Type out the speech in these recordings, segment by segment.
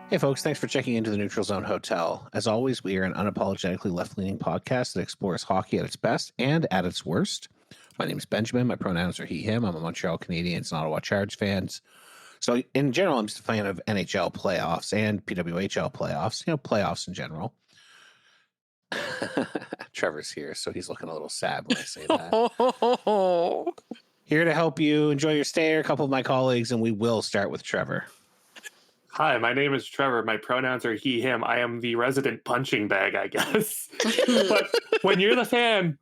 Hey folks, thanks for checking into the Neutral Zone Hotel. As always, we are an unapologetically left-leaning podcast that explores hockey at its best and at its worst. My name is Benjamin. My pronouns are he, him. I'm a Montreal Canadiens and Ottawa Charge fans. So in general, I'm just a fan of NHL playoffs and PWHL playoffs, playoffs in general. Trevor's here, so he's looking a little sad when I say that. Here to help you enjoy your stay are a couple of my colleagues, and we will start with Trevor. Hi, my name is Trevor. My pronouns are he, him. I am the resident punching bag, I guess. But when you're the fan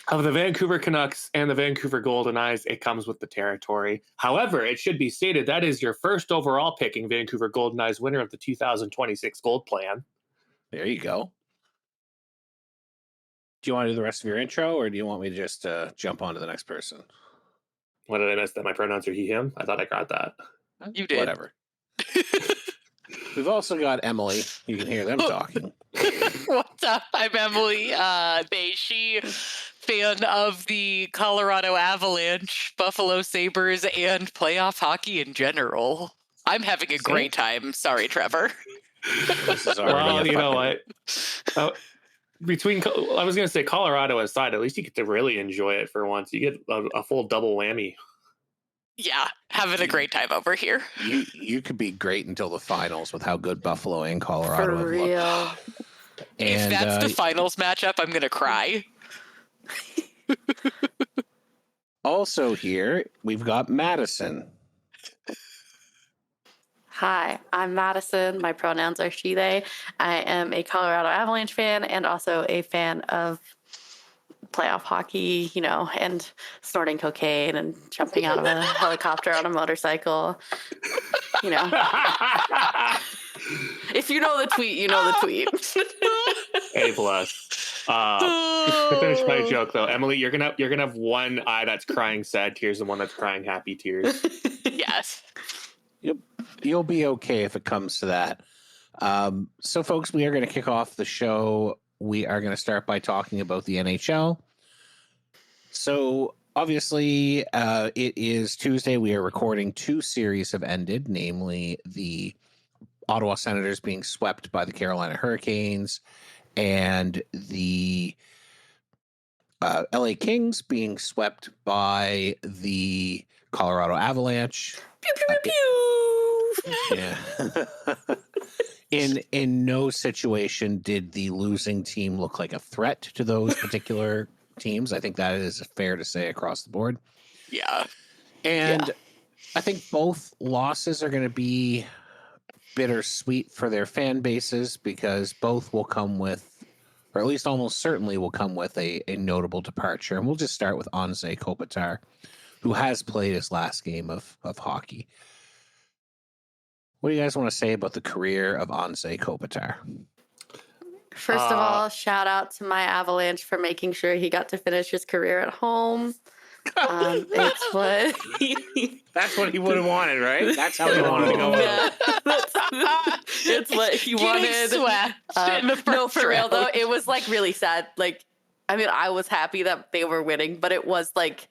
of the Vancouver Canucks and the Vancouver Golden Eyes, it comes with the territory. However, it should be stated that is your first overall picking Vancouver Golden Eyes winner of the 2026 Gold Plan. There you go. Do you want to do the rest of your intro, or do you want me to just jump on to the next person? What did I miss? That my pronouns are he, him? I thought I got that. You did. Whatever. We've also got Emily. You can hear them talking. What's up? I'm Emily. They, she, fan of the Colorado Avalanche, Buffalo Sabres, and playoff hockey in general. I'm having a great time. Sorry, Trevor. Well, you know what? I was going to say Colorado aside, at least you get to really enjoy it for once. You get a full double whammy. Yeah, having a great time over here. You could be great until the finals with how good Buffalo and Colorado For real. have looked. If that's the finals matchup, I'm going to cry. Also here, we've got Madison. Hi, I'm Madison. My pronouns are she, they. I am a Colorado Avalanche fan and also a fan of playoff hockey, and snorting cocaine and jumping out of a helicopter on a motorcycle. If you know the tweet, you know the tweet. A+. To finish my joke, though, Emily, you're gonna have one eye that's crying sad tears and one that's crying happy tears. Yes. You'll be okay if it comes to that. So, folks, we are going to kick off the show. We are going to start by talking about the NHL. So, obviously, it is Tuesday. We are recording. Two series have ended, namely the Ottawa Senators being swept by the Carolina Hurricanes and the LA Kings being swept by the Colorado Avalanche. Pew, pew, pew, pew. Yeah. In no situation did the losing team look like a threat to those particular teams. I think that is fair to say across the board. Yeah. And I think both losses are going to be bittersweet for their fan bases because both will come with, or at least almost certainly will come with a notable departure. And we'll just start with Anže Kopitar, who has played his last game of hockey. What do you guys want to say about the career of Anže Kopitar? First of all, shout out to my Avalanche for making sure he got to finish his career at home. It's what That's what he would have wanted, right? That's how he wanted to go. Yeah. It's what he wanted. In the No, first for real round. though, it was like really sad. I was happy that they were winning, but it was like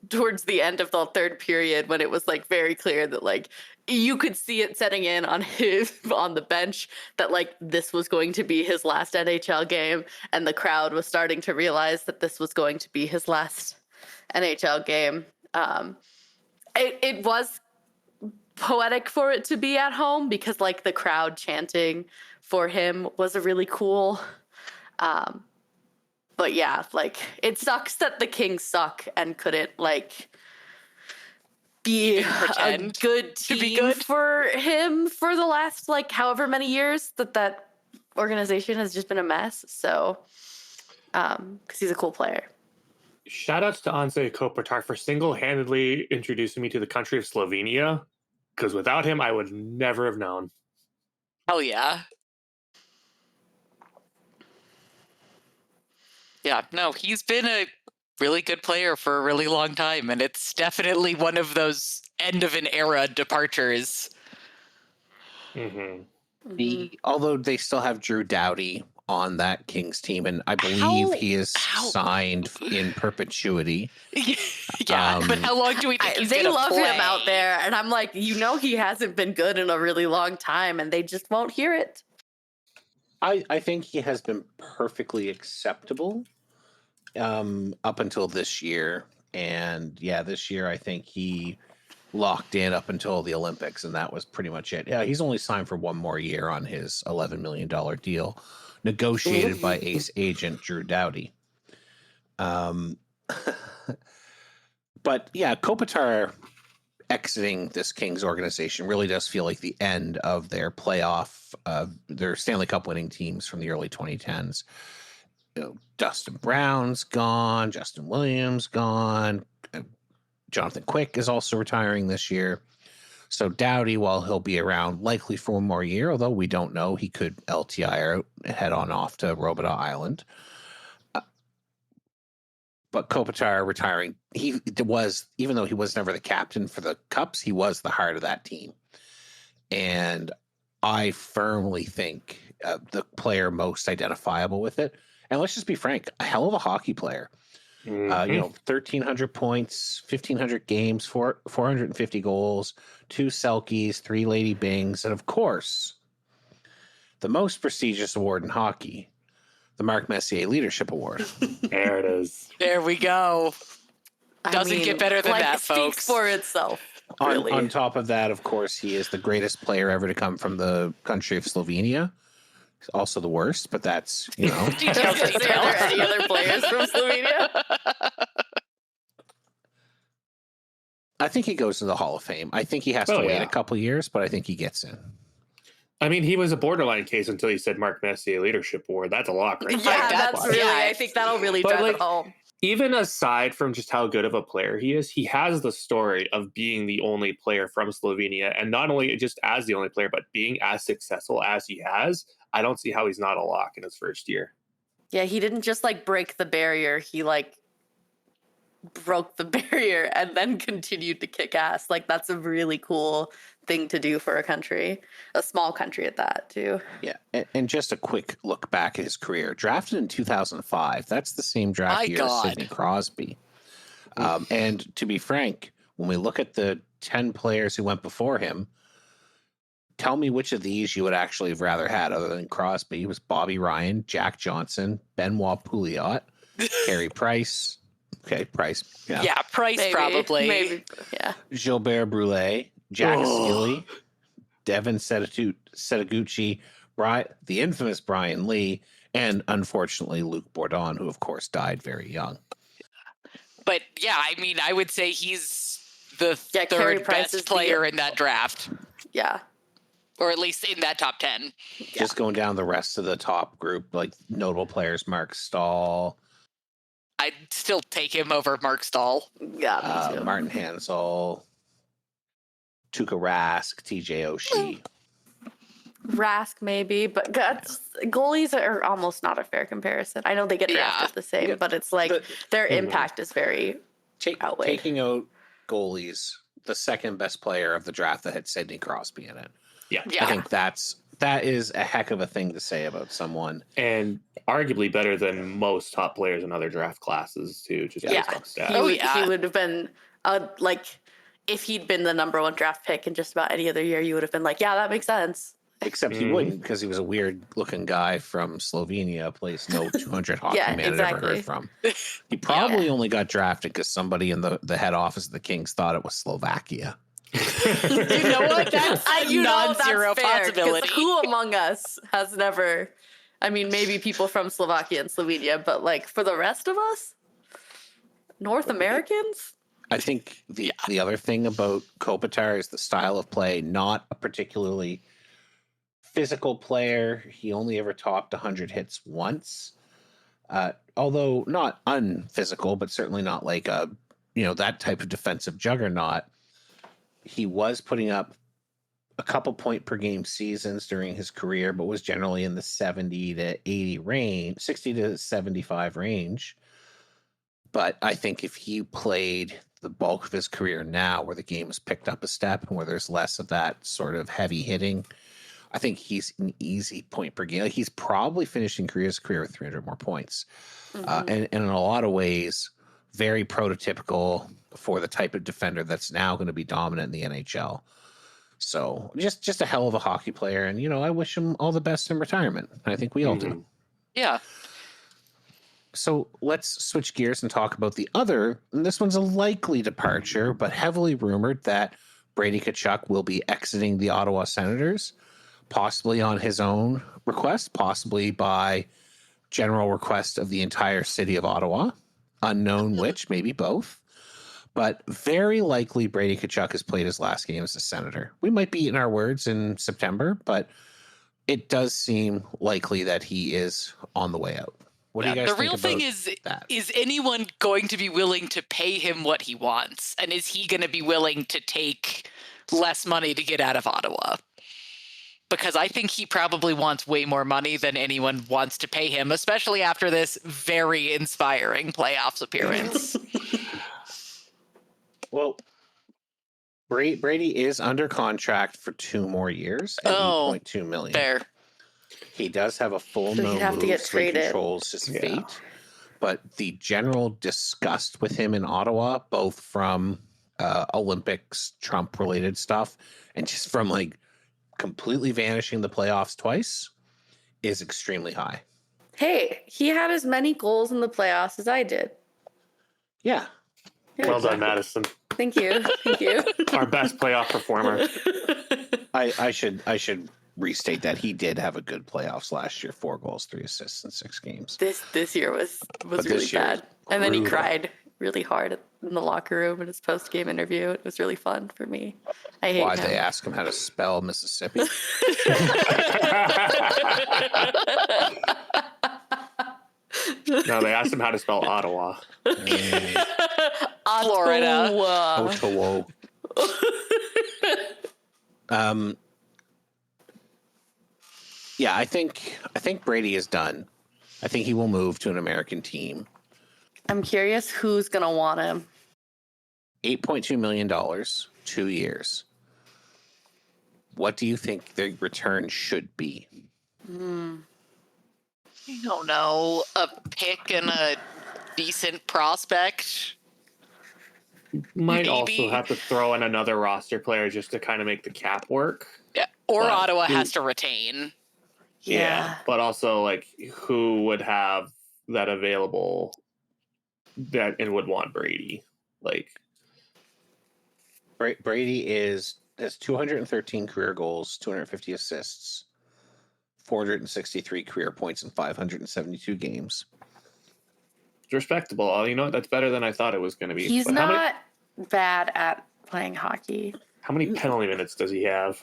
towards the end of the third period when it was like very clear that like you could see it setting in on the bench that like this was going to be his last NHL game, and the crowd was starting to realize that this was going to be his last NHL game. It was poetic for it to be at home because like the crowd chanting for him was a really cool. But yeah, like it sucks that the Kings suck and couldn't like be a good team for him for the last like however many years that organization has just been a mess. So, because he's a cool player. Shout outs to Anže Kopitar for single-handedly introducing me to the country of Slovenia, because without him, I would never have known. Hell yeah. Yeah, no, he's been a really good player for a really long time, and it's definitely one of those end of an era departures. Although they still have Drew Doughty on that Kings team, and I believe he is signed in perpetuity. Yeah, but how long do we think he's gonna love play? him out there, and I'm like, he hasn't been good in a really long time, and they just won't hear it. I think he has been perfectly acceptable up until this year. And yeah, this year I think he locked in up until the Olympics, and that was pretty much it. Yeah, he's only signed for one more year on his $11 million deal, negotiated by ace agent Drew Doughty. But yeah, Kopitar exiting this Kings organization really does feel like the end of their their Stanley Cup winning teams from the early 2010s. Dustin Brown's gone, Justin Williams gone, Jonathan Quick is also retiring this year. So Doughty, while he'll be around likely for one more year, although we don't know, he could LTI or head on off to Robidas Island. But Kopitar retiring, even though he was never the captain for the Cups, he was the heart of that team. And I firmly think the player most identifiable with it, and let's just be frank, a hell of a hockey player. 1,300 points, 1,500 games, 450 goals, 2 Selkies, 3 Lady Bings, and of course, the most prestigious award in hockey, the Mark Messier Leadership Award. There it is. There we go. Doesn't get better than that, folks. Speaks for itself. Really. On top of that, of course, he is the greatest player ever to come from the country of Slovenia. He's also the worst, but that's, Details. Are there any other players from Slovenia? I think he goes to the Hall of Fame. I think he has to wait a couple years, but I think he gets in. I mean, he was a borderline case until he said Mark Messier Leadership Award. That's a lot, right? Yeah, that's really. I think that'll really drive it home. Even aside from just how good of a player he is, he has the story of being the only player from Slovenia, and not only just as the only player, but being as successful as he has. I don't see how he's not a lock in his first year. Yeah, he didn't just break the barrier. He broke the barrier and then continued to kick ass. That's a really cool thing to do for a country, a small country at that too. Yeah, and just a quick look back at his career. Drafted in 2005. That's the same draft year as Sidney Crosby. And to be frank, when we look at the 10 players who went before him, tell me which of these you would actually have rather had other than Crosby. It was Bobby Ryan, Jack Johnson, Benoit Pouliot, Carey Price. Okay, Price. Yeah, Price probably. Maybe, yeah. Gilbert Brulé, Jack Skilly, Devin Setaguchi, the infamous Brian Lee, and unfortunately Luc Bourdon, who of course died very young. But yeah, I mean, I would say he's the third best player in that draft. Yeah. Or at least in that top 10. Just going down the rest of the top group, like notable players, Mark Stahl. I'd still take him over Mark Stahl. Yeah, me too. Martin Hansel, Tuukka Rask, TJ Oshie. Rask maybe, but goalies are almost not a fair comparison. I know they get drafted the same, but it's their impact is very outweighed. Taking out goalies, the second best player of the draft that had Sidney Crosby in it. Yeah. I think that is a heck of a thing to say about someone. And arguably better than most top players in other draft classes, too. Just based on stats. He would have been, if he'd been the number 1 draft pick in just about any other year, you would have been yeah, that makes sense. Except he wouldn't, because he was a weird-looking guy from Slovenia, a place no 200 hockey man had ever heard from. He probably only got drafted because somebody in the head office of the Kings thought it was Slovakia. You know what? That's a non-zero possibility. Who among us has never? I mean, maybe people from Slovakia and Slovenia, but for the rest of us, North Americans. I think the other thing about Kopitar is the style of play. Not a particularly physical player. He only ever topped 100 hits once, although not unphysical, but certainly not that type of defensive juggernaut. He was putting up a couple point per game seasons during his career, but was generally in the 70 to 80 range, 60 to 75 range. But I think if he played the bulk of his career now, where the game has picked up a step and where there's less of that sort of heavy hitting, I think he's an easy point per game. Like, he's probably finishing his career with 300 more points. And in a lot of ways, very prototypical for the type of defender that's now going to be dominant in the NHL. So just a hell of a hockey player. And, I wish him all the best in retirement. I think we all do. Yeah. So let's switch gears and talk about the other. And this one's a likely departure, but heavily rumored that Brady Tkachuk will be exiting the Ottawa Senators, possibly on his own request, possibly by general request of the entire city of Ottawa. Unknown which, maybe both. But very likely Brady Tkachuk has played his last game as a Senator. We might be eating our words in September, but it does seem likely that he is on the way out. What do you guys think? The real thing is anyone going to be willing to pay him what he wants? And is he going to be willing to take less money to get out of Ottawa? Because I think he probably wants way more money than anyone wants to pay him, especially after this very inspiring playoffs appearance. Well, Brady is under contract for 2 more years at $8.2 million. Fair. He does have a full no have to get move, so he traded. controls his fate. But the general disgust with him in Ottawa, both from Olympics, Trump-related stuff, and just from completely vanishing the playoffs twice, is extremely high. Hey, he had as many goals in the playoffs as I did. Yeah. Well done, Madison. Thank you. Thank you. Our best playoff performer. I should restate that he did have a good playoffs last year. 4 goals, 3 assists in 6 games. This year was really bad. And then he cried really hard in the locker room in his post-game interview. It was really fun for me. I hate Why'd him. they ask him how to spell Mississippi? No, they asked him how to spell Ottawa. Florida. Ottawa. Yeah, I think Brady is done. I think he will move to an American team. I'm curious who's going to want him. $8.2 million, 2 years. What do you think the return should be? I don't know. A pick and a decent prospect. Might Maybe. also have to throw in another roster player just to kind of make the cap work. Yeah. Or But Ottawa who- has to retain. Yeah. But also, who would have that available that and would want Brady? Brady has 213 career goals, 250 assists, 463 career points in 572 games. It's respectable. You know what? That's better than I thought it was going to be. He's But not bad at playing hockey. How many penalty minutes does he have?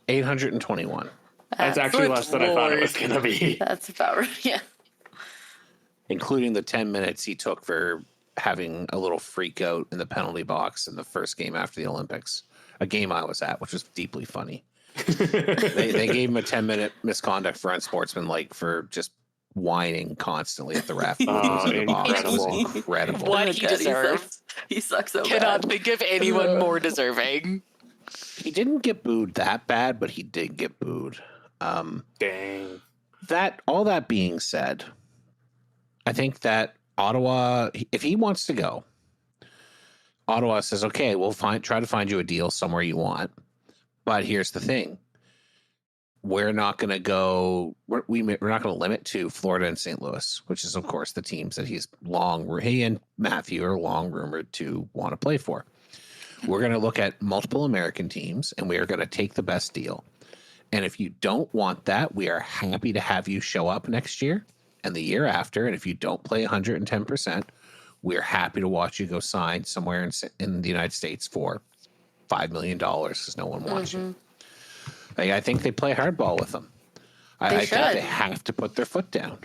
821, That's actually Good less than I thought it was Lord. going to be. That's about right. Yeah. including the 10 minutes he took for having a little freak out in the penalty box in the first game after the Olympics, a game I was at, which was deeply funny. They gave him a 10-minute misconduct for unsportsmanlike for just whining constantly at the ref. Oh, In the box. It was incredible. incredible. What Oh, he God, deserves. He sucks so Cannot bad. think of anyone more deserving. He didn't get booed that bad, but he did get booed. Dang. All that being said, I think that Ottawa, if he wants to go, Ottawa says, okay, we'll try to find you a deal somewhere you want. But here's the thing. We're not going to go, we're not going to limit to Florida and St. Louis, which is, of course, the teams that he and Matthew are long rumored to want to play for. We're going to look at multiple American teams, and we are going to take the best deal. And if you don't want that, we are happy to have you show up next year and the year after. And if you don't play 110%, we're happy to watch you go sign somewhere in the United States for $5 million because no one wants you. I think they play hardball with them. I think they have to put their foot down.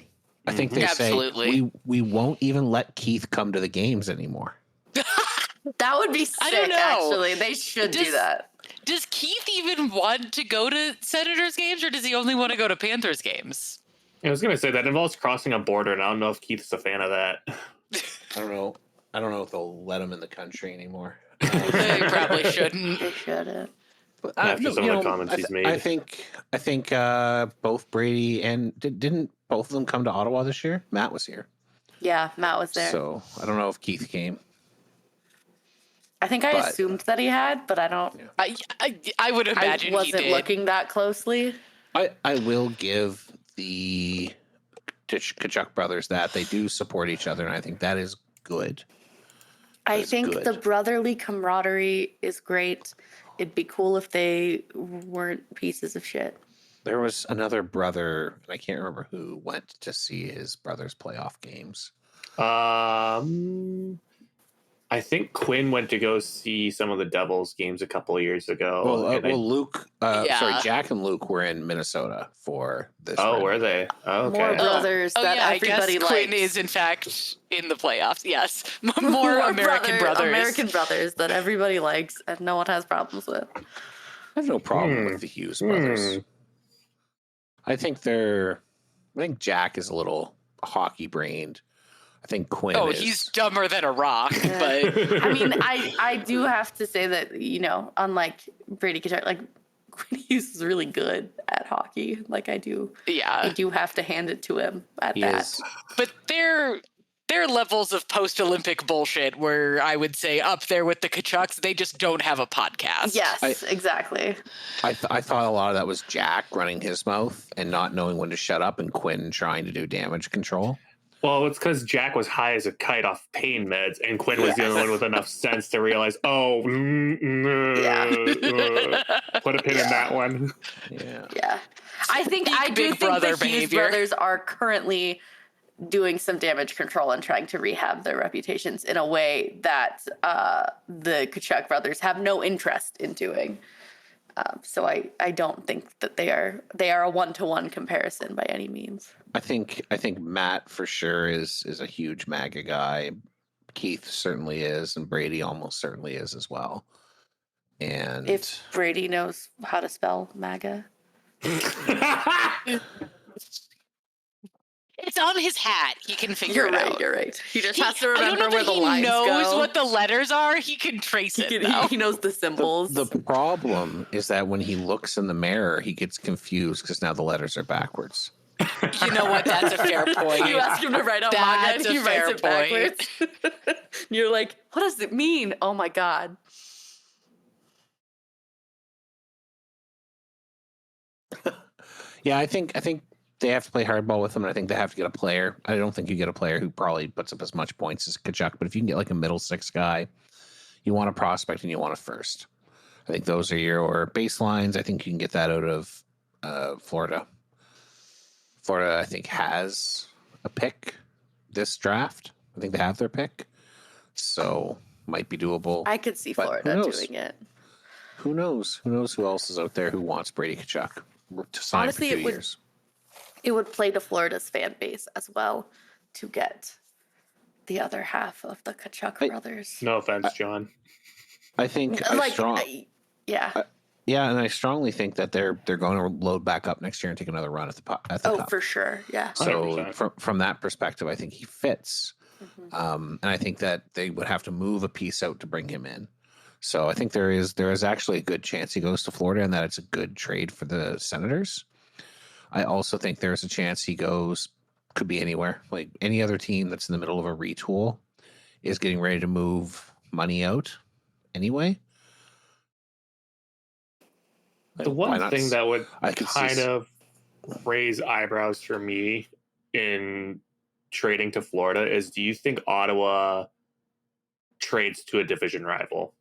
I think they Absolutely. say, we won't even let Keith come to the games anymore. That would be sick, I don't know. actually. They should do that. Does Keith even want to go to Senators games, or does he only want to go to Panthers games? I was gonna say that involves crossing a border, and I don't know if Keith's a fan of that. I don't know. I don't know if they'll let him in the country anymore. They probably shouldn't. They shouldn't. After some of the comments he's made. I think both Brady and didn't both of them come to Ottawa this year? Matt was here. Yeah, Matt was there. So I don't know if Keith came. I think I assumed that he had, but I don't. I would imagine I he wasn't did. looking that closely. I will give the Tkachuk brothers that they do support each other, and I think that is good. I think the brotherly camaraderie is great. It'd be cool if they weren't pieces of shit. There was another brother, and I can't remember who, went to see his brother's playoff games. I think Quinn went to go see some of the Devils games a couple of years ago. Luke, Jack and Luke were in Minnesota for this. Oh, were they? Oh, okay. More brothers that everybody I guess likes. Quinn is in fact in the playoffs. Yes, more American brothers. American brothers that everybody likes and no one has problems with. I have no problem with the Hughes brothers. I think Jack is a little hockey brained. I think Quinn is. He's dumber than a rock, but I mean, I do have to say that, unlike Brady Tkachuk, like Quinn Hughes is really good at hockey. Like I do have to hand it to him at that. But their levels of post-Olympic bullshit were, I would say, up there with the Tkachuks. They just don't have a podcast. Yes, exactly. I thought a lot of that was Jack running his mouth and not knowing when to shut up, and Quinn trying to do damage control. Well, it's because Jack was high as a kite off pain meds, and Quinn was the only one with enough sense to realize, put a pin in that one. Yeah. I do think the Hughes brothers are currently doing some damage control and trying to rehab their reputations in a way that the Tkachuk brothers have no interest in doing. So I don't think that they are a 1-to-1 comparison by any means. I think Matt for sure is a huge MAGA guy. Keith certainly is, and Brady almost certainly is as well. And if Brady knows how to spell MAGA. It's on his hat. He can figure it out. You're right. He just has to remember where the lines go. He knows what the letters are. He can trace it. He knows the symbols. The problem is that when he looks in the mirror, he gets confused because now the letters are backwards. You know what? That's a fair point. You ask him to write out MAGA and he writes it backwards. You're like, what does it mean? Oh my God. Yeah, I think they have to play hardball with him, and I think they have to get a player. I don't think you get a player who probably puts up as much points as Tkachuk, but if you can get like a middle six guy, you want a prospect and you want a first. I think those are your baselines. I think you can get that out of Florida. Florida, I think, has a pick this draft. I think they have their pick, so might be doable. I could see Florida doing it. Who knows? Who knows who else is out there who wants Brady Tkachuk to sign for 2 years? It would play to Florida's fan base as well to get the other half of the Tkachuk brothers. No offense, John. I think and I strongly think that they're going to load back up next year and take another run at the cup. For sure, yeah. So from that perspective, I think he fits, and I think that they would have to move a piece out to bring him in. So I think there is actually a good chance he goes to Florida, and that it's a good trade for the Senators. I also think there's a chance he could be anywhere. Like any other team that's in the middle of a retool is getting ready to move money out anyway. The one thing that would kind of raise eyebrows for me in trading to Florida is, do you think Ottawa trades to a division rival?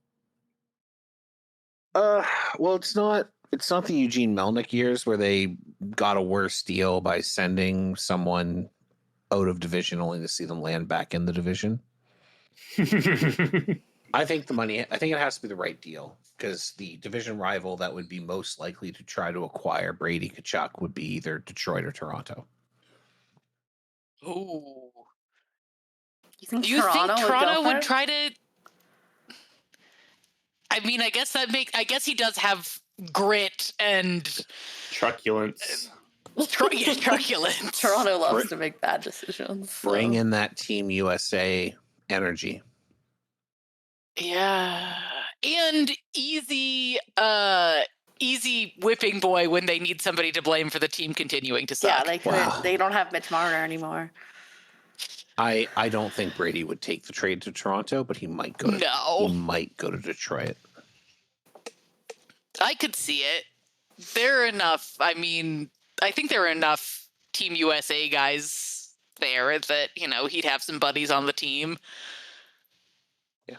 Well, it's not the Eugene Melnyk years where they got a worse deal by sending someone out of division only to see them land back in the division. I think it has to be the right deal, because the division rival that would be most likely to try to acquire Brady Tkachuk would be either Detroit or Toronto. Oh. Do you think Toronto would try to... I mean, I guess he does have grit and Truculence. truculence. Toronto loves to make bad decisions. So. Bring in that Team USA energy. Yeah. And easy whipping boy when they need somebody to blame for the team continuing to suck. Yeah, they don't have Mitch Marner anymore. I don't think Brady would take the trade to Toronto, but he might go to Detroit. I could see it. There are enough. I mean, I think there are enough Team USA guys there that, he'd have some buddies on the team. Yeah.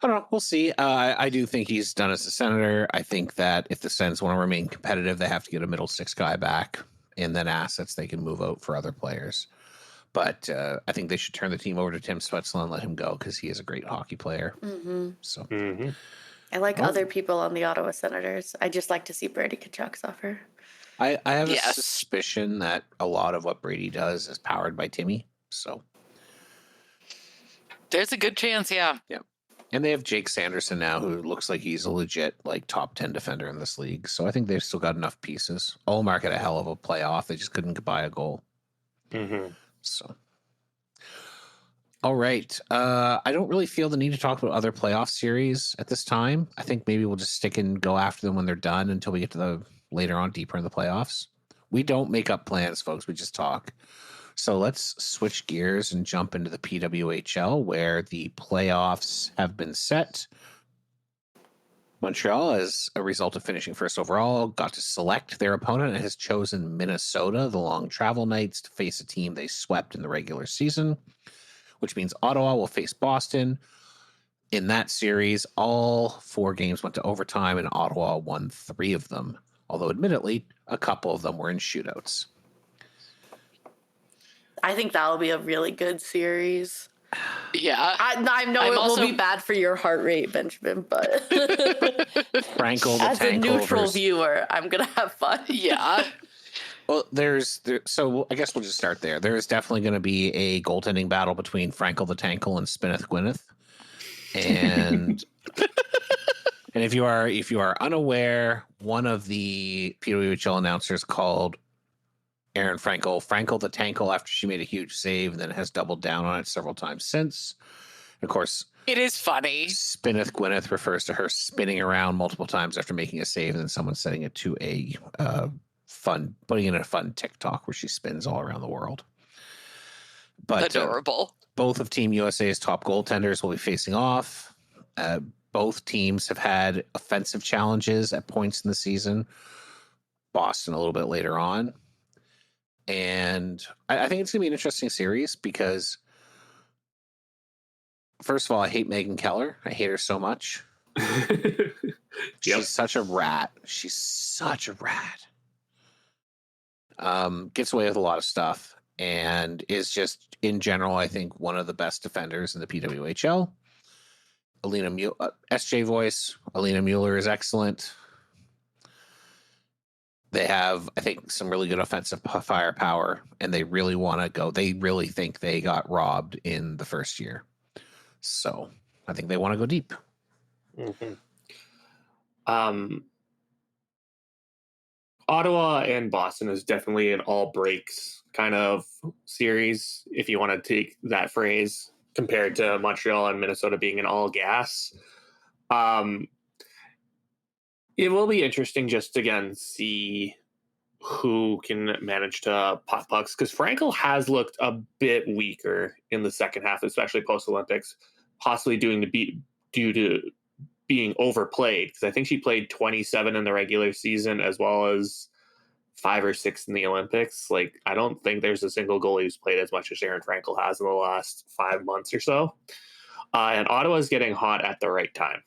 I don't know. We'll see. I do think he's done as a Senator. I think that if the Sens want to remain competitive, they have to get a middle six guy back and then assets they can move out for other players. But I think they should turn the team over to Tim Swetzler and let him go because he is a great hockey player. Mm-hmm. So. Mm-hmm. I like other people on the Ottawa Senators. I just like to see Brady Tkachuk suffer. I have a suspicion that a lot of what Brady does is powered by Timmy. So there's a good chance, yeah. Yeah. And they have Jake Sanderson now, who looks like he's a legit top 10 defender in this league. So I think they've still got enough pieces. Olmark had a hell of a playoff. They just couldn't buy a goal. Mm-hmm. So. All right. I don't really feel the need to talk about other playoff series at this time. I think maybe we'll just stick and go after them when they're done until we get to the later on deeper in the playoffs. We don't make up plans, folks. We just talk. So let's switch gears and jump into the PWHL where the playoffs have been set. Montreal, as a result of finishing first overall, got to select their opponent and has chosen Minnesota, the long travel nights, to face a team they swept in the regular season, which means Ottawa will face Boston. In that series, all 4 games went to overtime, and Ottawa won 3 of them, although admittedly, a couple of them were in shootouts. I think that'll be a really good series. Yeah. I know it will be bad for your heart rate, Benjamin, but Frankel, the as a Tankel neutral viewer, I'm going to have fun. Yeah. Well, so I guess we'll just start there. There is definitely going to be a goaltending battle between Frankel the Tankel and Spinneth Gwyneth. And and if you are unaware, one of the PWHL announcers called Aaron Frankel the Tankel after she made a huge save and then has doubled down on it several times since. And of course, it is funny. Spinneth Gwyneth refers to her spinning around multiple times after making a save and then someone setting it to a putting in a fun TikTok where she spins all around the world. But adorable. Both of Team USA's top goaltenders will be facing off. Both teams have had offensive challenges at points in the season. Boston a little bit later on. And I think it's going to be an interesting series because, first of all, I hate Megan Keller. I hate her so much. She's such a rat. Gets away with a lot of stuff and is just, in general, I think, one of the best defenders in the PWHL. SJ voice, Alina Mueller is excellent. They have, I think, some really good offensive firepower, and they really want to go. They really think they got robbed in the first year. So I think they want to go deep. Mm-hmm. Ottawa and Boston is definitely an all breaks kind of series, if you want to take that phrase, compared to Montreal and Minnesota being an all gas. It will be interesting just to, again, see who can manage to pop pucks, because Frankel has looked a bit weaker in the second half, especially post-Olympics, possibly due to being overplayed, because I think she played 27 in the regular season as well as 5 or 6 in the Olympics. Like, I don't think there's a single goalie who's played as much as Aaron Frankel has in the last 5 months or so. And Ottawa's getting hot at the right time.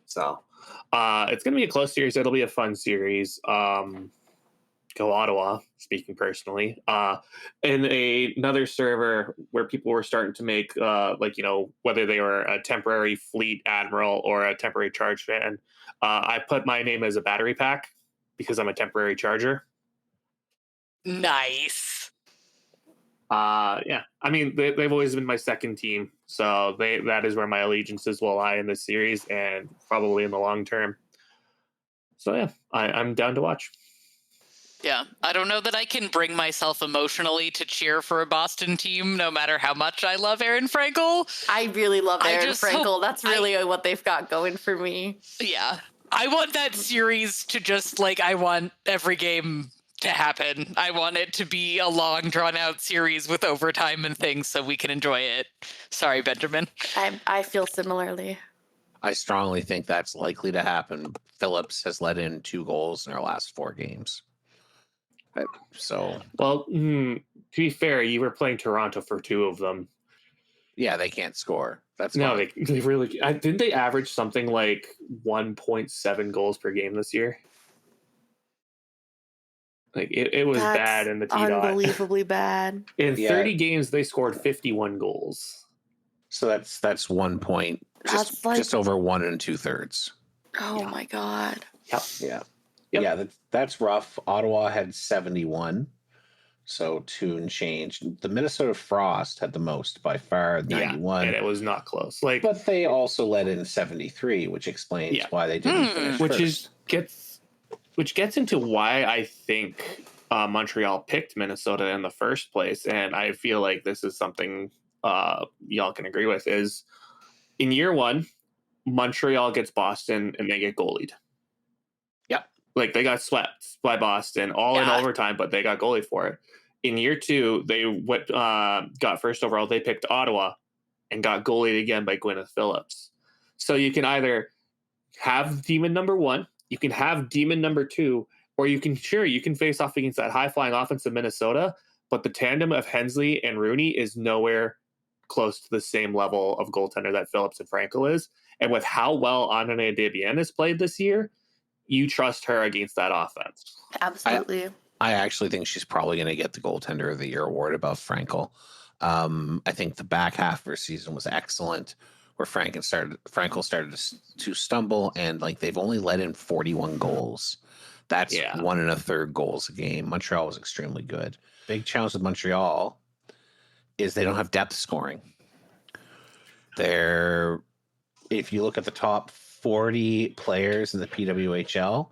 So it's going to be a close series. It'll be a fun series. Go Ottawa, speaking personally. And another server where people were starting to make, whether they were a temporary Fleet Admiral or a temporary Charge fan, I put my name as a battery pack because I'm a temporary Charger. Nice. Yeah, I mean they've always been my second team, so that is where my allegiances will lie in this series and probably in the long term. So yeah, I'm down to watch. Yeah, I don't know that I can bring myself emotionally to cheer for a Boston team, no matter how much I love Aaron Frankel. I really love Aaron just Frankel. hope- That's really what they've got going for me. Yeah, I want that series to just I want every game to happen. I want it to be a long, drawn-out series with overtime and things so we can enjoy it. Sorry, Benjamin. I feel similarly. I strongly think that's likely to happen. Phillips has let in 2 goals in our last 4 games. So, well, to be fair, you were playing Toronto for 2 of them. Yeah, they can't score. That's no, fine. they really didn't. They average something like 1.7 goals per game this year. Like it was That's bad in the T-Dot. Unbelievably bad. In 30 games, they scored 51 goals. So that's 1 point, just over 1 2/3. Oh my god. Yep. Yeah. Yep. Yeah, that's rough. Ottawa had 71, so 2 and change. The Minnesota Frost had the most by far, 91. And it was not close. But they also let in 73, which explains why they didn't finish first. Which gets into why I think Montreal picked Minnesota in the first place, and I feel like this is something y'all can agree with, is in year 1, Montreal gets Boston and they get goalied. Yep. Like they got swept by Boston in overtime, but they got goalied for it. In year 2, they got first overall. They picked Ottawa and got goalied again by Gwyneth Phillips. So you can either have demon number 1, you can have demon number 2, or you can face off against that high-flying offense of Minnesota, but the tandem of Hensley and Rooney is nowhere close to the same level of goaltender that Phillips and Frankel is. And with how well Anane Debian has played this year, you trust her against that offense. Absolutely. I actually think she's probably going to get the Goaltender of the Year award above Frankel. I think the back half of her season was excellent, where Frankel started to stumble, and they've only let in 41 goals. That's 1 1/3 goals a game. Montreal was extremely good. Big challenge with Montreal is they don't have depth scoring. If you look at the top 40 players in the PWHL,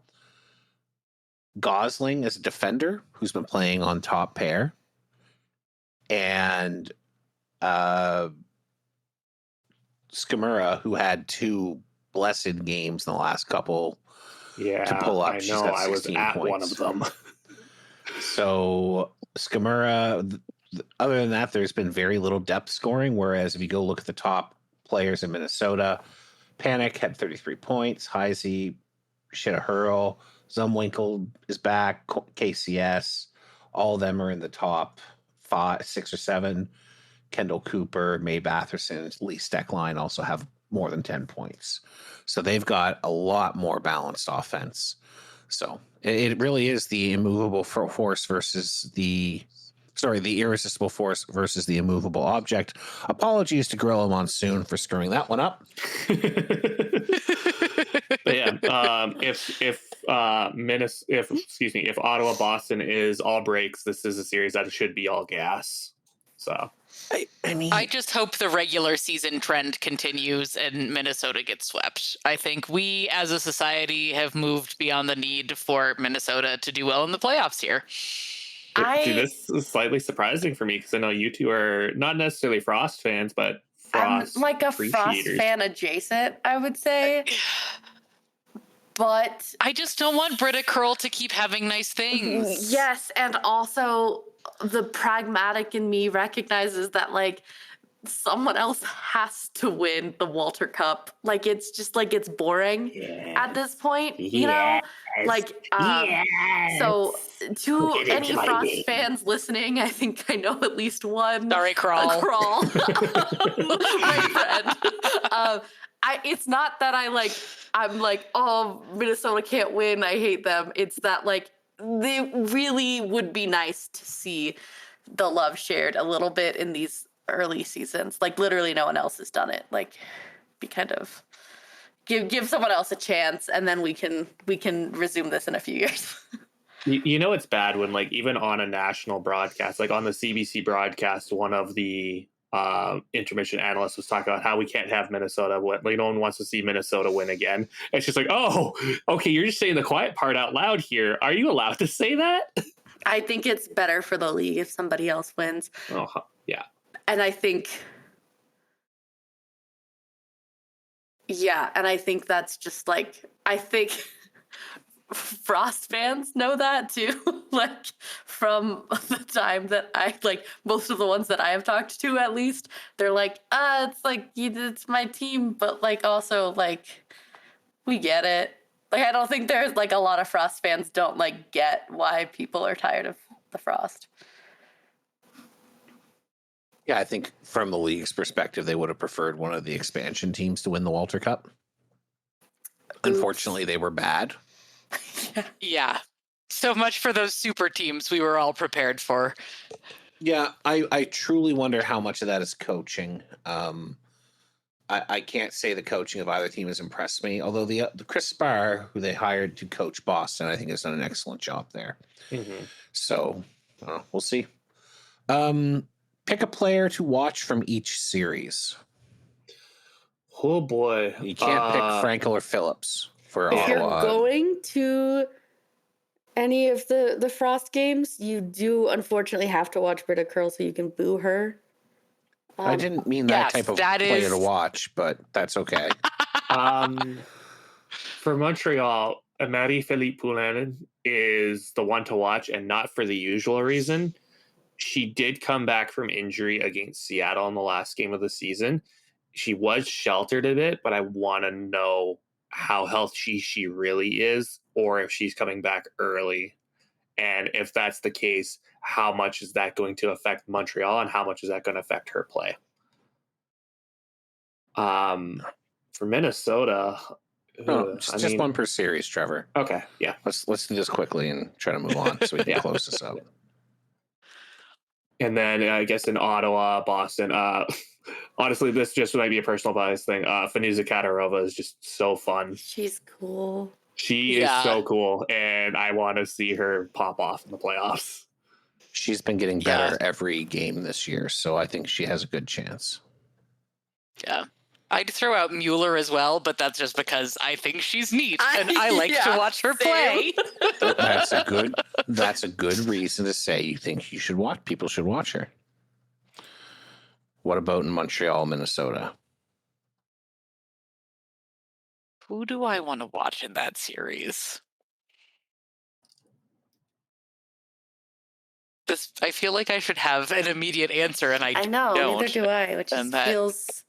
Gosling is a defender who's been playing on top pair, and Skimura, who had 2 blessed games in the last couple to pull up. I know. I was at points. One of them. So Skimura, other than that, there's been very little depth scoring, whereas if you go look at the top players in Minnesota, Panic had 33 points, Heisey, Shida Hurl, Zumwinkle is back, KCS, all of them are in the top 5, 6, or 7. Kendall Cooper, Mae Batherson, Lee Steckline also have more than 10 points. So they've got a lot more balanced offense. So it really is the immovable force versus the irresistible force versus the immovable object. Apologies to Gorilla Monsoon for screwing that one up. But yeah, if Ottawa Boston is all breaks, this is a series that should be all gas. So I mean, I just hope the regular season trend continues and Minnesota gets swept. I think we as a society have moved beyond the need for Minnesota to do well in the playoffs here. See, this is slightly surprising for me because I know you two are not necessarily Frost fans, but Frost I'm like a Frost fan adjacent, I would say. But I just don't want Britta Curl to keep having nice things. Yes, and also the pragmatic in me recognizes that someone else has to win the Walter Cup. It's just it's boring at this point, you know? So to any Frost fans listening, I think I know at least one. Sorry, Crawl. Crawl. My friend. It's not that I'm oh, Minnesota can't win, I hate them. It's that they really would be nice to see the love shared a little bit in these early seasons. Literally no one else has done it. Be kind of give someone else a chance, and then we can resume this in a few years. You know it's bad when, like, even on a national broadcast, like on the CBC broadcast, one of the intermission analysts was talking about how we can't have Minnesota win. Like, no one wants to see Minnesota win again. It's just like, oh, okay, you're just saying the quiet part out loud here. Are you allowed to say that? I think it's better for the league if somebody else wins. Oh, yeah. And I think, and I think that's just like, I think Frost fans know that too. Like, from the time that most of the ones that I have talked to, at least, they're like, it's like, it's my team, but like, also, like, we get it. Like, I don't think there's like a lot of Frost fans don't like get why people are tired of the Frost. Yeah, I think from the league's perspective, they would have preferred one of the expansion teams to win the Walter Cup. Unfortunately, they were bad. Yeah. So much for those super teams we were all prepared for. Yeah, I truly wonder how much of that is coaching. I can't say the coaching of either team has impressed me, although the Chris Spar, who they hired to coach Boston, I think has done an excellent job there. Mm-hmm. So we'll see. Pick a player to watch from each series. Oh boy, you can't pick Frankel or Phillips for Ottawa. If you're going to any of the Frost games, you do unfortunately have to watch Britta Curl so you can boo her. I didn't mean that type of player to watch, but that's okay. For Montreal, Marie-Philippe Poulin is the one to watch, and not for the usual reason. She did come back from injury against Seattle in the last game of the season. She was sheltered a bit, but I want to know how healthy she really is, or if she's coming back early. And if that's the case, how much is that going to affect Montreal, and how much is that going to affect her play? For Minnesota, just one per series, Trevor. Okay, yeah. Let's do this quickly and try to move on so we can close this up. And then I guess in Ottawa, Boston, honestly, this just might be a personal bias thing. Fanuza Katarova is just so fun. She's cool. She is so cool, and I want to see her pop off in the playoffs. She's been getting better every game this year, so I think she has a good chance. Yeah. I'd throw out Mueller as well, but that's just because I think she's neat and I like to watch her play. That's a good reason to say you think people should watch her. What about in Montreal, Minnesota? Who do I want to watch in that series? I feel like I should have an immediate answer, and I know, don't. Neither do I, which feels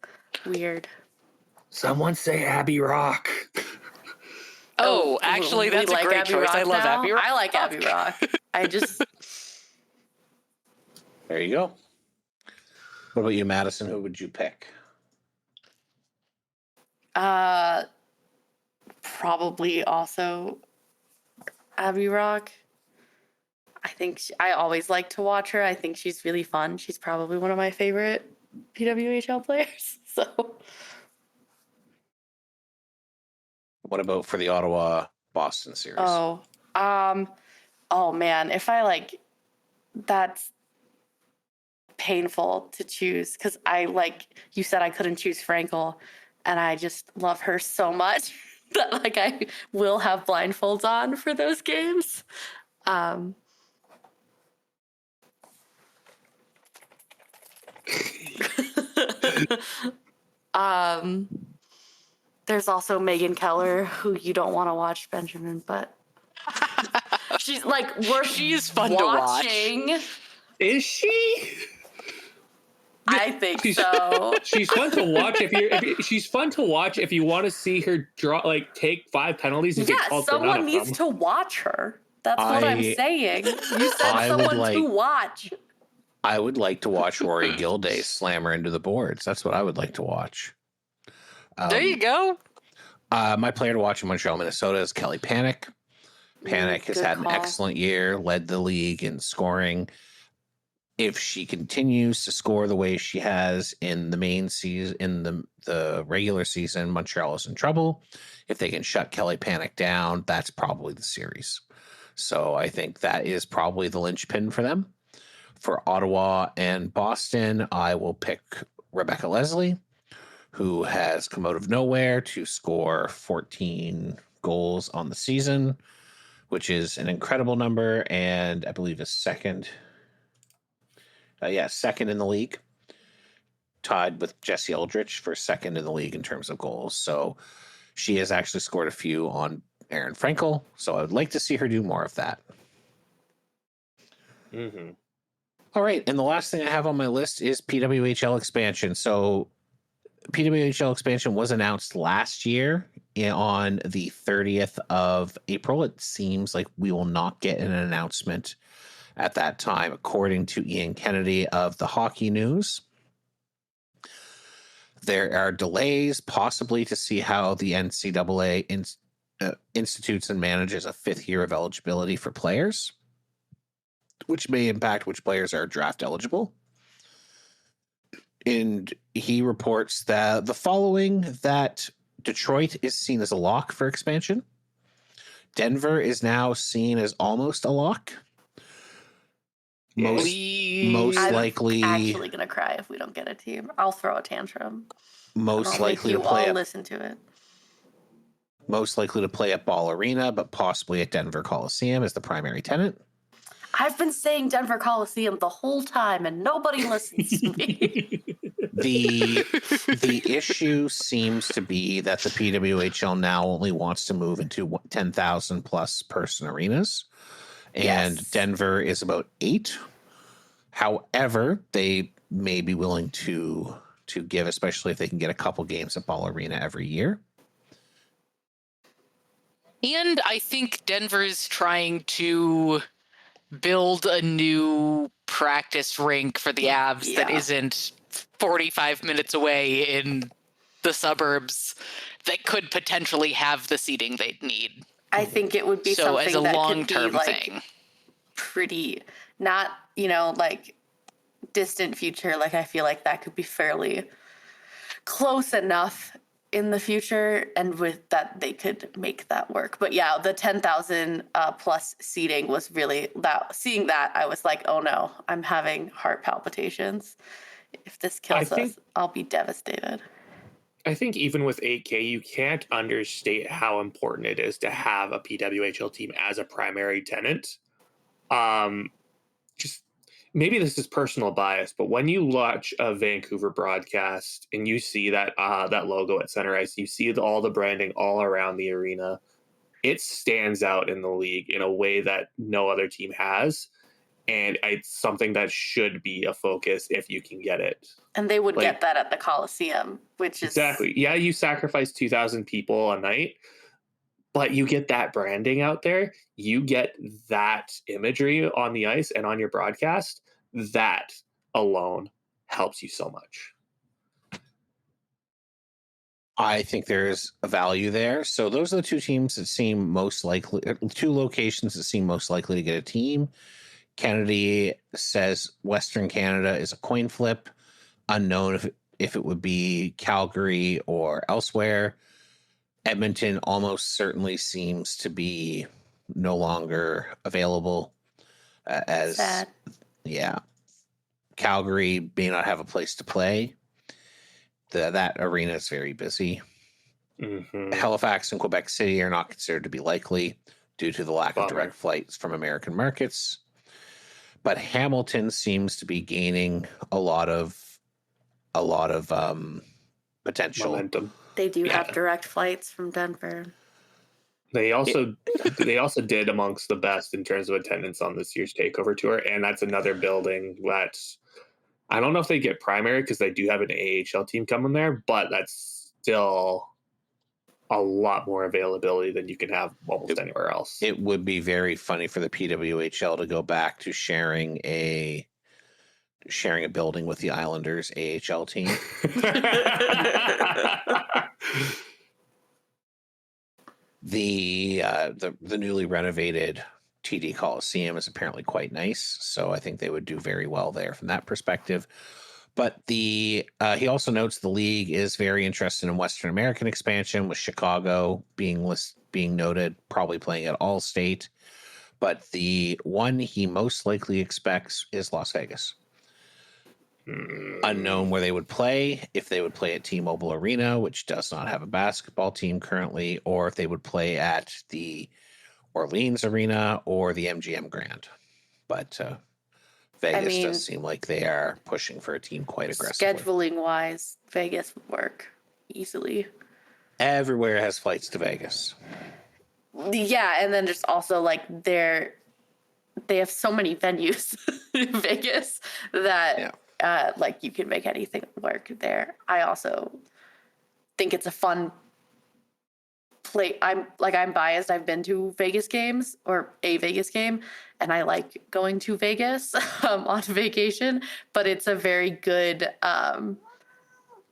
weird. Someone say Abby Rock. Oh, actually, that's a great choice. I love Abby Rock. I like Abby Rock. There you go. What about you, Madison? Who would you pick? Probably also Abby Rock. I think I always like to watch her. I think she's really fun. She's probably one of my favorite PWHL players. So, what about for the Ottawa Boston series? Oh man, if that's painful to choose because you said I couldn't choose Frankel, and I just love her so much that I will have blindfolds on for those games. There's also Megan Keller, who you don't want to watch, Benjamin, but she's she's fun to watch. Is she? I think so. She's fun to watch she's fun to watch if you want to see her take 5 penalties and get called for none of them. Someone needs to watch her. That's what I'm saying. You said someone to watch. I would like to watch Rory Gilday slam her into the boards. That's what I would like to watch. There you go. My player to watch in Montreal, Minnesota is Kelly Panik. Panik has had an excellent year, led the league in scoring. If she continues to score the way she has in the main season, in the regular season, Montreal is in trouble. If they can shut Kelly Panik down, that's probably the series. So I think that is probably the linchpin for them. For Ottawa and Boston, I will pick Rebecca Leslie, who has come out of nowhere to score 14 goals on the season, which is an incredible number, and I believe is second. Second in the league, tied with Jesse Eldridge for second in the league in terms of goals. So she has actually scored a few on Aaron Frankel. So I would like to see her do more of that. Mm-hmm. All right. And the last thing I have on my list is PWHL expansion. So PWHL expansion was announced last year on the 30th of April. It seems like we will not get an announcement at that time, according to Ian Kennedy of the Hockey News. There are delays, possibly to see how the NCAA institutes and manages a fifth year of eligibility for players, which may impact which players are draft eligible. And he reports that the following: that Detroit is seen as a lock for expansion. Denver is now seen as almost a lock. Most likely, I'm actually gonna cry if we don't get a team. I'll throw a tantrum. Most likely to play. Listen to it. Most likely to play at Ball Arena, but possibly at Denver Coliseum as the primary tenant. I've been saying Denver Coliseum the whole time, and nobody listens to me. The issue seems to be that the PWHL now only wants to move into 10,000 plus person arenas. And Yes. Denver is about 8. However, they may be willing to give, especially if they can get a couple games at Ball Arena every year. And I think Denver's trying to build a new practice rink for the Avs that isn't 45 minutes away in the suburbs that could potentially have the seating they'd need. I think it would be So something as a that long-term could be like thing. pretty, not, like distant future. Like I feel like that could be fairly close enough in the future, and with that they could make that work. But yeah, the 10,000 plus seating was really that. Seeing that, I was like, oh no, I'm having heart palpitations. If this kills us, I'll be devastated. I think even with 8K, you can't understate how important it is to have a PWHL team as a primary tenant. Just maybe this is personal bias, but when you watch a Vancouver broadcast and you see that that logo at center ice, you see all the branding all around the arena, it stands out in the league in a way that no other team has. And it's something that should be a focus if you can get it. And they would get that at the Coliseum, which is... Exactly. Yeah, you sacrifice 2,000 people a night, but you get that branding out there. You get that imagery on the ice and on your broadcast. That alone helps you so much. I think there is a value there. So those are the two teams that seem most likely, 2 locations that seem most likely to get a team. Kennedy says Western Canada is a coin flip, unknown if it would be Calgary or elsewhere. Edmonton almost certainly seems to be no longer available as sad. Yeah. Calgary may not have a place to play. That arena is very busy. Mm-hmm. Halifax and Quebec City are not considered to be likely due to the lack of direct flights from American markets. But Hamilton seems to be gaining a lot of potential Momentum. They do have direct flights from Denver. They also did amongst the best in terms of attendance on this year's takeover tour, and that's another building that I don't know if they get primary because they do have an AHL team coming there, but that's still a lot more availability than you can have almost anywhere else. It would be very funny for the PWHL to go back to sharing a building with the Islanders AHL team. The newly renovated TD Coliseum is apparently quite nice, so I think they would do very well there from that perspective. But he also notes the league is very interested in Western American expansion, with Chicago being noted, probably playing at All-State. but the one he most likely expects is Las Vegas. Unknown where they would play, if they would play at T-Mobile Arena, which does not have a basketball team currently, or if they would play at the Orleans Arena or the MGM Grand. But Vegas does seem like they are pushing for a team quite aggressively. Scheduling-wise, Vegas would work easily. Everywhere has flights to Vegas. Yeah, and then there's also like they have so many venues in Vegas that like you can make anything work there. I also think it's a fun play. I'm biased. I've been to Vegas games or a Vegas game, and I like going to Vegas on vacation. But it's a very good.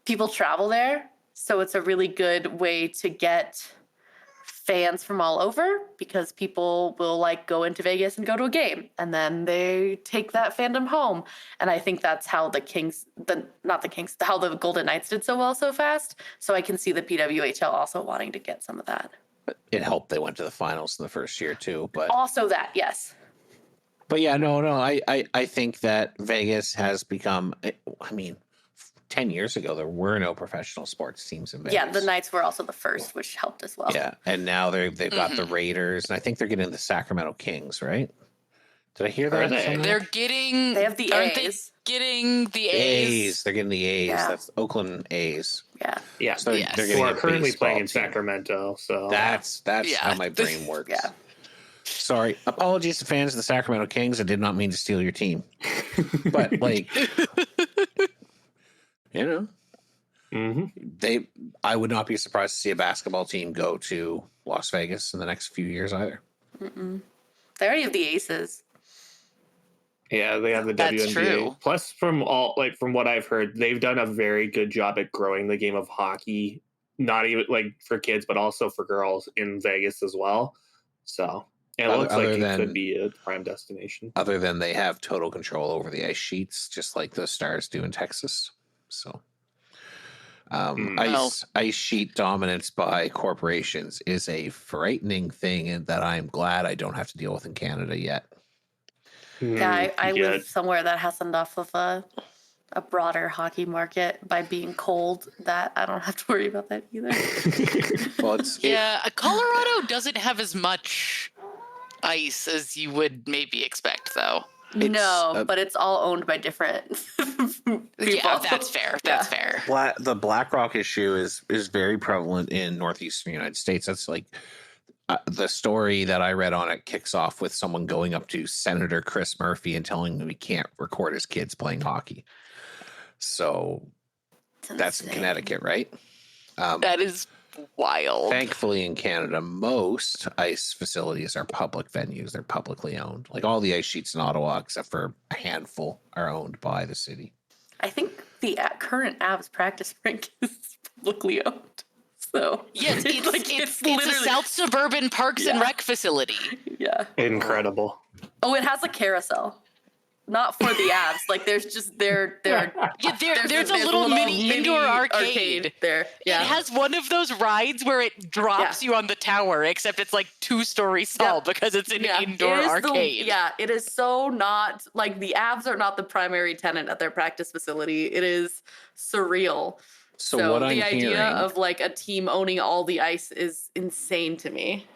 People travel there, so it's a really good way to get fans from all over, because people will like go into Vegas and go to a game, and then they take that fandom home. And I think that's how how the Golden Knights did so well so fast. So I can see the PWHL also wanting to get some of that. But it helped they went to the finals in the first year too. But also that, yes. But yeah, no, I think that Vegas has become, I mean, 10 years ago, there were no professional sports teams in Vegas. Yeah, the Knights were also the first, which helped as well. Yeah, and now they've got the Raiders, and I think they're getting the Sacramento Kings, right? Did I hear that? They're getting. They have the A's. Getting the A's. They're getting the A's. Yeah. That's Oakland A's. Yeah. Yeah. So Yes. they're Who getting are a currently baseball playing in team. Sacramento. So That's how my brain works. Yeah. Sorry. Apologies to fans of the Sacramento Kings. I did not mean to steal your team. But like, you know. I would not be surprised to see a basketball team go to Las Vegas in the next few years either. They already have the Aces. Yeah, they have the That's WNBA. true. Plus, from what I've heard, they've done a very good job at growing the game of hockey, not even like for kids, but also for girls in Vegas as well. So it looks like it could be a prime destination. Other than they have total control over the ice sheets, just like the Stars do in Texas. So ice sheet dominance by corporations is a frightening thing, and that I'm glad I don't have to deal with in Canada yet. Yeah, I live somewhere that has enough of a broader hockey market by being cold that I don't have to worry about that either. Well, Colorado doesn't have as much ice as you would maybe expect, though. But it's all owned by different people. Yeah, that's fair. That's fair. The BlackRock issue is very prevalent in northeastern United States. That's like the story that I read on it kicks off with someone going up to Senator Chris Murphy and telling him he can't record his kids playing hockey. So that's in Connecticut, right? That is wild. Thankfully, in Canada, most ice facilities are public venues. They're publicly owned. Like all the ice sheets in Ottawa, except for a handful, are owned by the city. I think the current Avs practice rink is publicly owned. So yes, it's a South Suburban Parks and Rec facility. Yeah. Incredible. Oh, it has a carousel. Not for the Avs. Like there's just there's a little mini indoor arcade there. Yeah. It has one of those rides where it drops you on the tower, except it's like 2 stories tall because it's an indoor arcade. It is so not like the Avs are not the primary tenant at their practice facility. It is surreal. So what the I'm idea hearing, of like a team owning all the ice is insane to me.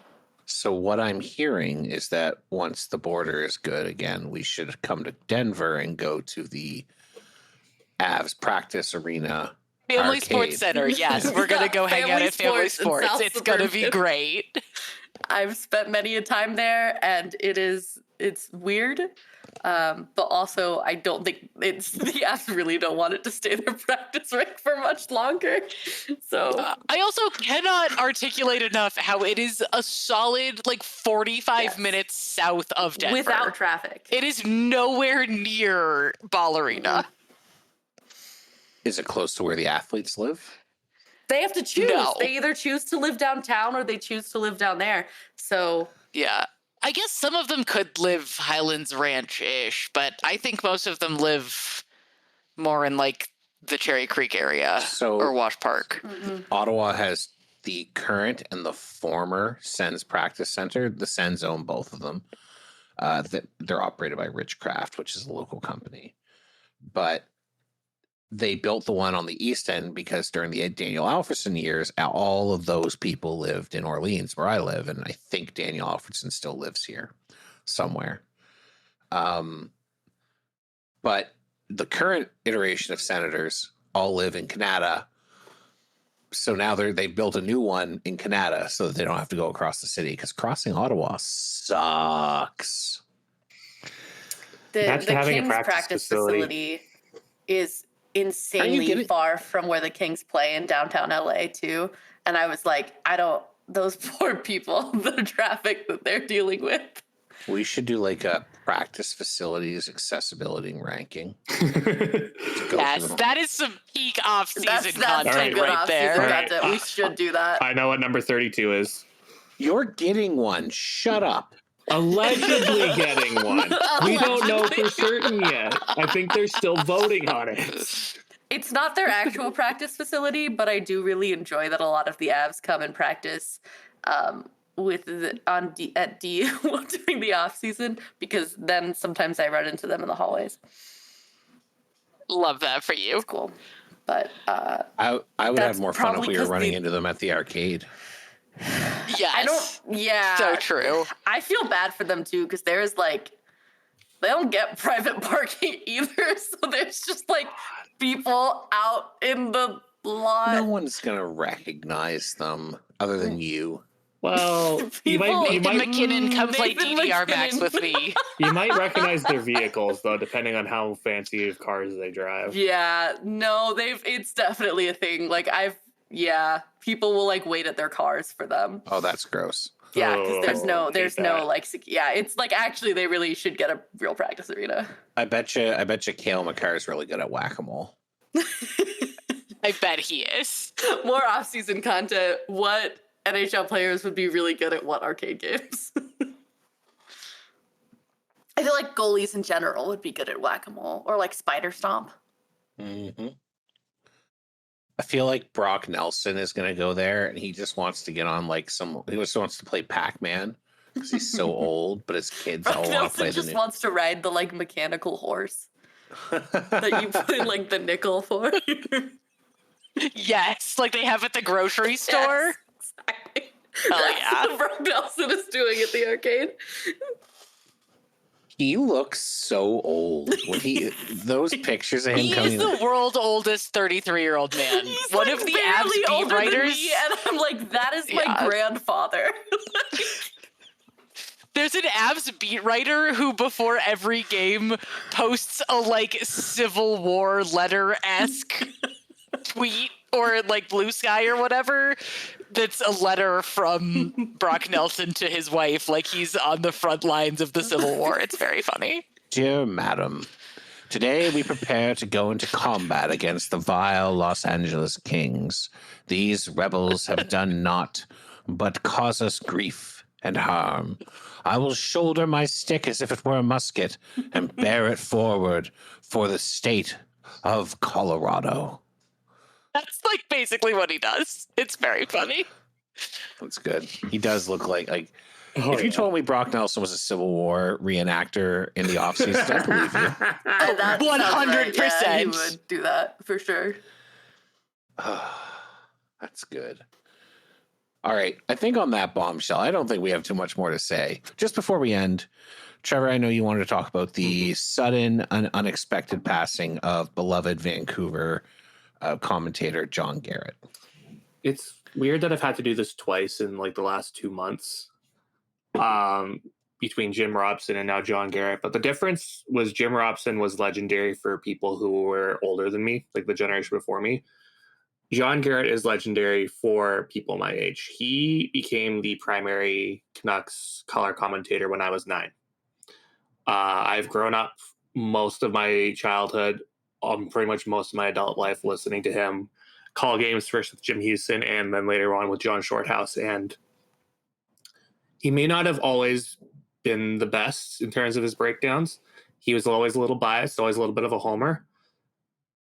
So what I'm hearing is that once the border is good again, we should come to Denver and go to the Avs practice arena. Family arcade. Sports Center. Yes, we're going to go hang out at Family Sports. It's going to be great. I've spent many a time there, and it's weird. But also, I don't think the Avs really don't want it to stay their practice rink for much longer. So I also cannot articulate enough how it is a solid 45 minutes south of Denver without traffic. It is nowhere near Ball Arena. Is it close to where the athletes live? They have to choose. No. They either choose to live downtown or they choose to live down there. So yeah. I guess some of them could live Highlands Ranch-ish, but I think most of them live more in the Cherry Creek area or Wash Park. Mm-hmm. Ottawa has the current and the former Sens practice center. The Sens own both of them. that they're operated by Richcraft, which is a local company. But they built the one on the East End because during the Daniel Alfredson years, all of those people lived in Orleans, where I live, and I think Daniel Alfredson still lives here somewhere. But the current iteration of Senators all live in Canada. So now they built a new one in Canada so that they don't have to go across the city, because crossing Ottawa sucks. The Kings practice facility is insanely far from where the Kings play in downtown LA too. And I was like, those poor people, the traffic that they're dealing with. We should do like a practice facilities accessibility ranking. Yes, that is some peak off-season content right there. Content. We should do that. I know what number 32 is. You're getting one. Shut up. Allegedly getting one. We don't know for certain yet. I think they're still voting on it. It's not their actual practice facility, but I do really enjoy that a lot of the Avs come and practice at D during the off season, because then sometimes I run into them in the hallways. Love that for you. It's cool. But I would have more fun if we were running into them at the arcade. Yes. So true. I feel bad for them too, because there's like, they don't get private parking either. So there's just like people out in the lot. No one's gonna recognize them other than you. Well, Nathan McKinnon, come play DDR Max with me. You might recognize their vehicles, though, depending on how fancy of cars they drive. Yeah, no, it's definitely a thing. Like, people will like wait at their cars for them. Oh, that's gross. Yeah, because there's no like, it's like actually they really should get a real practice arena. I bet you Cale Makar is really good at whack-a-mole. I bet he is. More off-season content. What NHL players would be really good at what arcade games? I feel like goalies in general would be good at whack-a-mole or like spider stomp. Mm-hmm. I feel like Brock Nelson is going to go there, and he just wants to get on like he just wants to play Pac-Man because he's so old, but his kids all want to play just wants to ride the like mechanical horse that you put in like the nickel for. Yes, like they have at the grocery store. Yes, exactly. That's what Brock Nelson is doing at the arcade. He looks so old. When those pictures of him he coming. He is the world's oldest 33-year-old man. He's one like of the Avs beat writers. Me, and I'm like, that is my grandfather. There's an Avs beat writer who, before every game, posts a like Civil War letter-esque tweet or like Bluesky or whatever. That's a letter from Brock Nelson to his wife, like he's on the front lines of the Civil War. It's very funny. Dear Madam, today we prepare to go into combat against the vile Los Angeles Kings. These rebels have done naught but cause us grief and harm. I will shoulder my stick as if it were a musket and bear it forward for the state of Colorado. That's like basically what he does. It's very funny. That's good. He does look like if you told me Brock Nelson was a Civil War reenactor in the offseason, I believe you. 100%. Yeah, he would do that for sure. That's good. All right. I think on that bombshell, I don't think we have too much more to say. Just before we end, Trevor, I know you wanted to talk about the sudden and unexpected passing of beloved Vancouver commentator John Garrett. It's weird that I've had to do this twice in like the last 2 months between Jim Robson and now John Garrett. But the difference was Jim Robson was legendary for people who were older than me, like the generation before me. John Garrett is legendary for people my age. He became the primary Canucks color commentator when I was 9. I've grown up most of my childhood, pretty much most of my adult life, listening to him call games first with Jim Houston and then later on with John Shorthouse. And he may not have always been the best in terms of his breakdowns. He was always a little biased, always a little bit of a homer.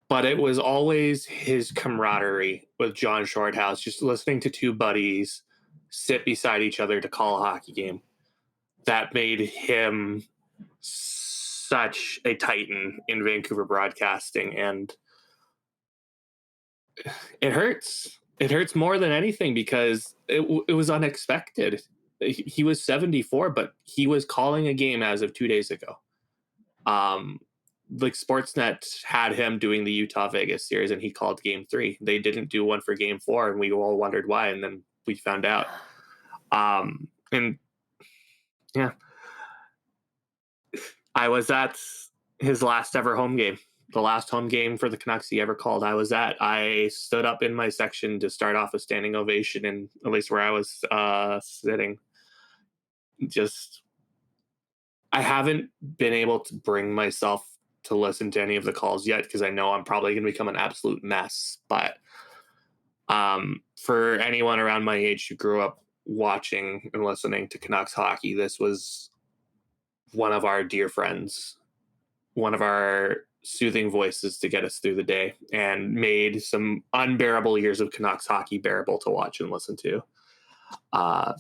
But it was always his camaraderie with John Shorthouse, just listening to two buddies sit beside each other to call a hockey game. that made him such a titan in Vancouver broadcasting, and it hurts. It hurts more than anything because it was unexpected. He was 74, but he was calling a game as of 2 days ago. Like Sportsnet had him doing the Utah Vegas series, and he called Game 3. They didn't do one for Game 4, and we all wondered why, and then we found out. And yeah, I was at his last ever home game. The last home game for the Canucks he ever called, I was at. I stood up in my section to start off a standing ovation, and at least where I was sitting. Just, I haven't been able to bring myself to listen to any of the calls yet because I know I'm probably going to become an absolute mess. But for anyone around my age who grew up watching and listening to Canucks hockey, this was one of our dear friends, one of our soothing voices to get us through the day, and made some unbearable years of Canucks hockey bearable to watch and listen to.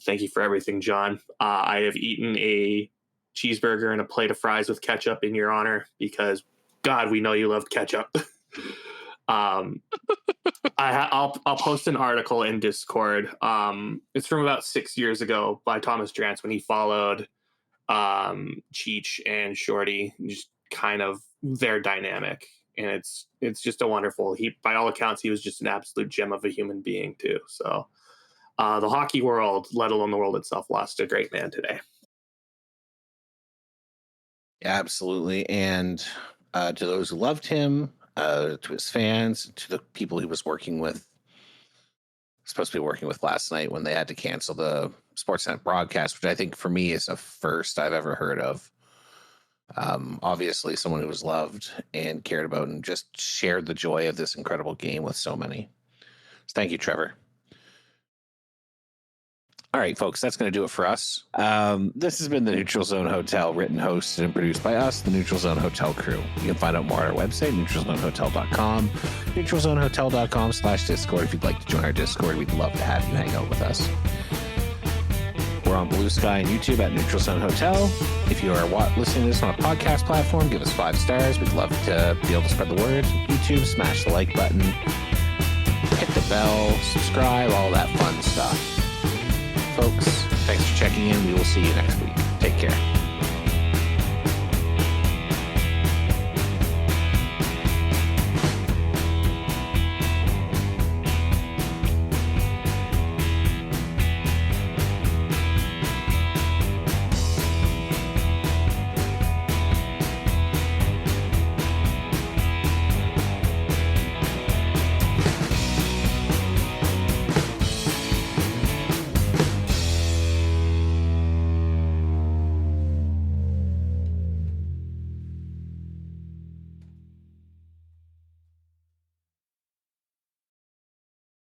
Thank you for everything, John. I have eaten a cheeseburger and a plate of fries with ketchup in your honor because, God, we know you loved ketchup. I'll post an article in Discord. It's from about 6 years ago by Thomas Drance when he followed Cheech and Shorty, just kind of their dynamic, and it's just a wonderful. By all accounts, he was just an absolute gem of a human being too. So the hockey world, let alone the world itself, lost a great man today. Absolutely. And to those who loved him, to his fans, to the people he was supposed to be working with last night when they had to cancel the Sportsnet broadcast, which I think for me is a first I've ever heard of. Obviously someone who was loved and cared about and just shared the joy of this incredible game with so many. So thank you, Trevor. All right, folks, that's going to do it for us. This has been the Neutral Zone Hotel, written, hosted, and produced by us, the Neutral Zone Hotel crew. You can find out more at our website, neutralzonehotel.com, neutralzonehotel.com/Discord. If you'd like to join our Discord, we'd love to have you hang out with us. We're on Bluesky and YouTube at Neutral Zone Hotel. If you are listening to this on a podcast platform, give us 5 stars. We'd love to be able to spread the word. YouTube, smash the like button, hit the bell, subscribe, all that fun stuff. Folks, thanks for checking in. We will see you next week. Take care.